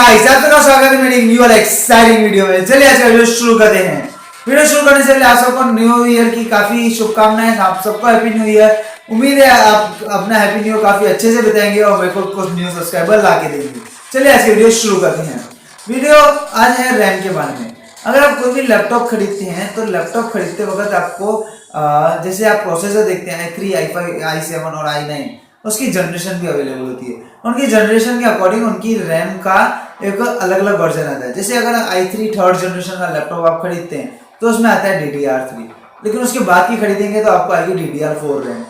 Guys, आप सबका स्वागत है मेरी न्यू और एक्साइटिंग वीडियो में। चलिए आज का वीडियो शुरू करते हैं। वीडियो शुरू करने से पहले आप सबको न्यू ईयर की काफी शुभकामनाएं। आप सबको हैप्पी न्यू ईयर। उम्मीद है आप अपना हैप्पी न्यू ईयर काफी अच्छे से बिताएंगे और मेरे को कुछ न्यू सब्सक्राइबर ला के देंगे। चलिए आज की वीडियो शुरू करते हैं। वीडियो आज है रैम के बारे में। अगर आप कोई भी लैपटॉप खरीदते हैं तो लैपटॉप खरीदते वक्त आपको जैसे आप प्रोसेसर देखते हैं i3, i5, i7 और i9, उसकी जनरेशन भी अवेलेबल होती है। उनकी जनरेशन के अकॉर्डिंग उनकी रैम का एक अलग अलग वर्जन आता है। जैसे अगर i3 थर्ड जनरेशन का लैपटॉप आप खरीदते हैं तो उसमें आता है DDR3, लेकिन उसके बाद की खरीदेंगे तो आपको आएगी DDR4 रैम।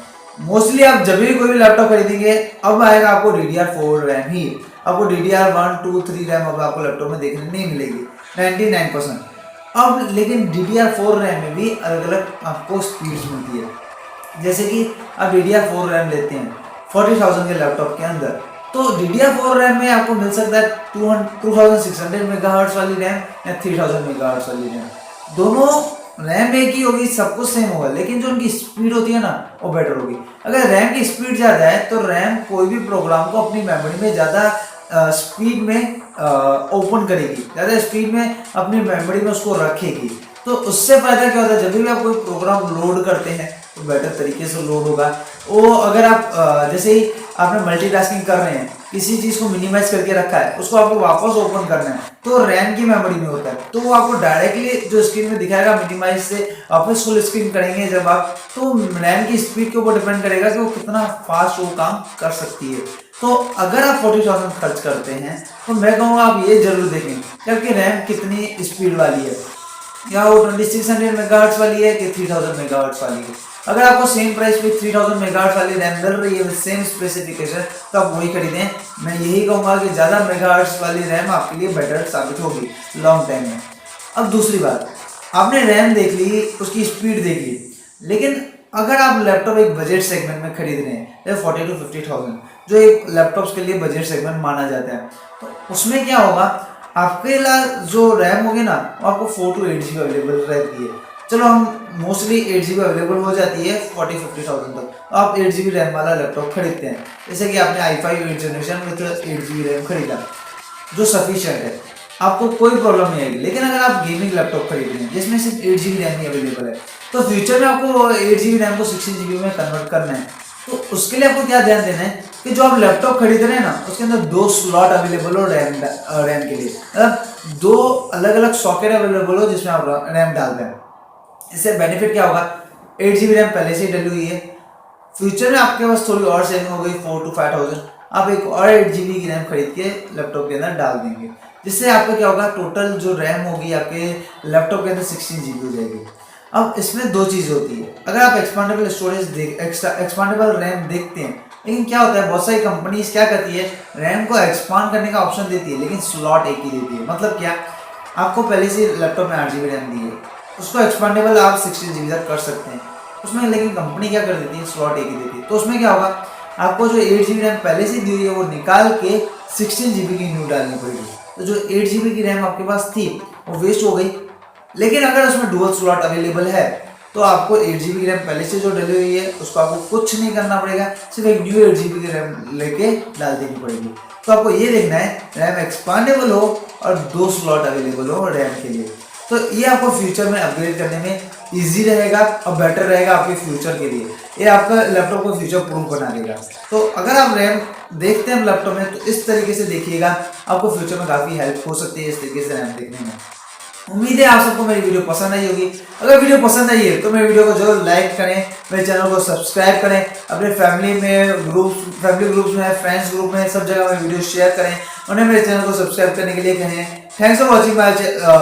मोस्टली आप जब भी कोई भी लैपटॉप खरीदेंगे अब आएगा आपको DDR4 रैम ही। आपको DDR1, 2, 3 रैम अब आपको लैपटॉप में देखने नहीं मिलेगी 99%। अब लेकिन DDR4 रैम में भी अलग अलग आपको स्पीड्स मिलती है। जैसे कि आप DDR4 रैम लेते हैं 40,000 के लैपटॉप के अंदर, तो DDR4 रैम में आपको मिल सकता है 2600 मेगाहर्ट्ज वाली रैम या 3000 मेगाहर्ट्ज वाली रैम। दोनों रैम एक ही होगी, सब कुछ सेम होगा, लेकिन जो उनकी स्पीड होती है ना वो बेटर होगी। अगर रैम की स्पीड ज़्यादा है तो रैम कोई भी प्रोग्राम को अपनी मेमोरी में ज़्यादा स्पीड में ओपन करेगी, ज़्यादा स्पीड में अपनी मेमोरी में उसको रखेगी। तो उससे फायदा क्या होता है, जब भी आप कोई प्रोग्राम लोड करते हैं तो बेटर तरीके से लोड होगा। वो अगर आप जैसे ही आपने मल्टीटास्किंग कर रहे हैं, किसी चीज़ को मिनिमाइज करके रखा है, उसको आपको वापस ओपन करना है तो रैम की मेमोरी में होता है, तो वो आपको डायरेक्टली जो स्क्रीन में दिखाएगा मिनिमाइज से वापस फुल स्क्रीन करेंगे जब आप, तो रैम की स्पीड के ऊपर डिपेंड करेगा कि वो कितना फास्ट वो काम कर सकती है। तो अगर आप 40,000 खर्च करते हैं तो मैं कहूँगा आप ये जरूर देखें कि आपकी रैम कितनी स्पीड वाली है, या वो 2600 मेगाहर्ट्ज वाली है कि 3000 मेगाहर्ट्ज वाली है। अगर आपको सेम प्राइस पे 3000 मेगाहर्ट्ज वाली रैम मिल रही है विद सेम स्पेसिफिकेशन तो आप वही खरीदें। मैं यही कहूँगा कि ज़्यादा मेगाहर्ट्ज वाली रैम आपके लिए बेटर साबित होगी लॉन्ग टाइम में। अब दूसरी बात, आपने रैम देख ली, उसकी स्पीड देख ली, लेकिन अगर आप लैपटॉप एक बजट सेगमेंट में खरीद रहे हैं जैसे 40 to 50,000, जो एक लैपटॉप्स के लिए बजट सेगमेंट माना जाता है, तो उसमें क्या होगा, आपके जो रैम होगी ना वो आपको 4 to 8 GB अवेलेबल रहती है। चलो हम मोस्टली 8 GB अवेलेबल हो जाती है 40-50,000 तक, तो आप 8 GB रैम वाला लैपटॉप खरीदते हैं। जैसे कि आपने i5 8 generation with 8 GB RAM खरीदा जो सफिशिएंट है, आपको कोई प्रॉब्लम नहीं आएगी। लेकिन अगर आप गेमिंग लैपटॉप खरीद रहे हैं जिसमें सिर्फ 8 GB रैम ही अवेलेबल है, तो फ्यूचर में आपको 8 GB रैम को 16 GB में कन्वर्ट करना है। तो उसके लिए आपको क्या ध्यान देना है कि जो आप लैपटॉप खरीद रहे हैं ना उसके अंदर 2 स्लॉट अवेलेबल हो रैम के लिए, मतलब 2 अलग अलग सॉकेट अवेलेबल हो जिसमें आप रैम डालते हैं। इससे बेनिफिट क्या होगा, 8 GB रैम पहले से ही डली हुई है, फ्यूचर में आपके पास थोड़ी और सेविंग हो गई 4 to 5,000, आप एक और 8 GB की रैम खरीद के लैपटॉप के अंदर डाल देंगे, जिससे आपको क्या होगा, टोटल जो रैम होगी आपके लैपटॉप के अंदर 16 GB हो जाएगी। अब इसमें 2 चीज़ होती है, अगर आप एक्सपांडेबल स्टोरेज एक्सपांडेबल रैम देखते हैं, लेकिन क्या होता है बहुत सारी कंपनीज क्या करती है, रैम को एक्सपांड करने का ऑप्शन देती है लेकिन स्लॉट एक ही देती है। मतलब क्या, आपको पहले से लैपटॉप में 8 GB रैम दी है, उसको एक्सपांडेबल आप 16 GB तक कर सकते हैं उसमें, लेकिन कंपनी क्या कर देती है, स्लॉट एक ही देती है। तो उसमें क्या होगा, आपको जो 8 GB रैम पहले से दी हुई है वो निकाल के 16 GB की न्यू डालनी पड़ेगी। तो जो 8 GB की रैम आपके पास थी वो वेस्ट हो गई। लेकिन अगर उसमें डुअल स्लॉट अवेलेबल है तो आपको 8 GB की रैम पहले से जो डली हुई है उसको आपको कुछ नहीं करना पड़ेगा, सिर्फ एक न्यू 8 GB की रैम लेके डाल देनी पड़ेगी। तो आपको ये देखना है रैम एक्सपांडेबल हो और 2 स्लॉट अवेलेबल हो रैम के लिए, तो ये आपको फ्यूचर में अपग्रेड करने में इजी रहेगा और बेटर रहेगा आपके फ्यूचर के लिए। ये आपका लैपटॉप को फ्यूचर प्रूफ बना देगा। तो अगर आप रैम देखते हैं लैपटॉप में तो इस तरीके से देखिएगा, आपको फ्यूचर में काफ़ी हेल्प हो सकती है इस तरीके से रैम देखने में। उम्मीद है आप सबको मेरी वीडियो पसंद आई होगी। अगर वीडियो पसंद आई है तो मेरे वीडियो को जरूर लाइक करें, मेरे चैनल को सब्सक्राइब करें, अपने फैमिली ग्रुप्स में, फ्रेंड्स ग्रुप में, सब जगह में वीडियो शेयर करें, उन्हें मेरे चैनल को सब्सक्राइब करने के लिए कहें। Thanks for watching my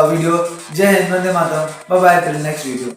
video. Jai Hind, Vande Mataram, bye bye, till next video.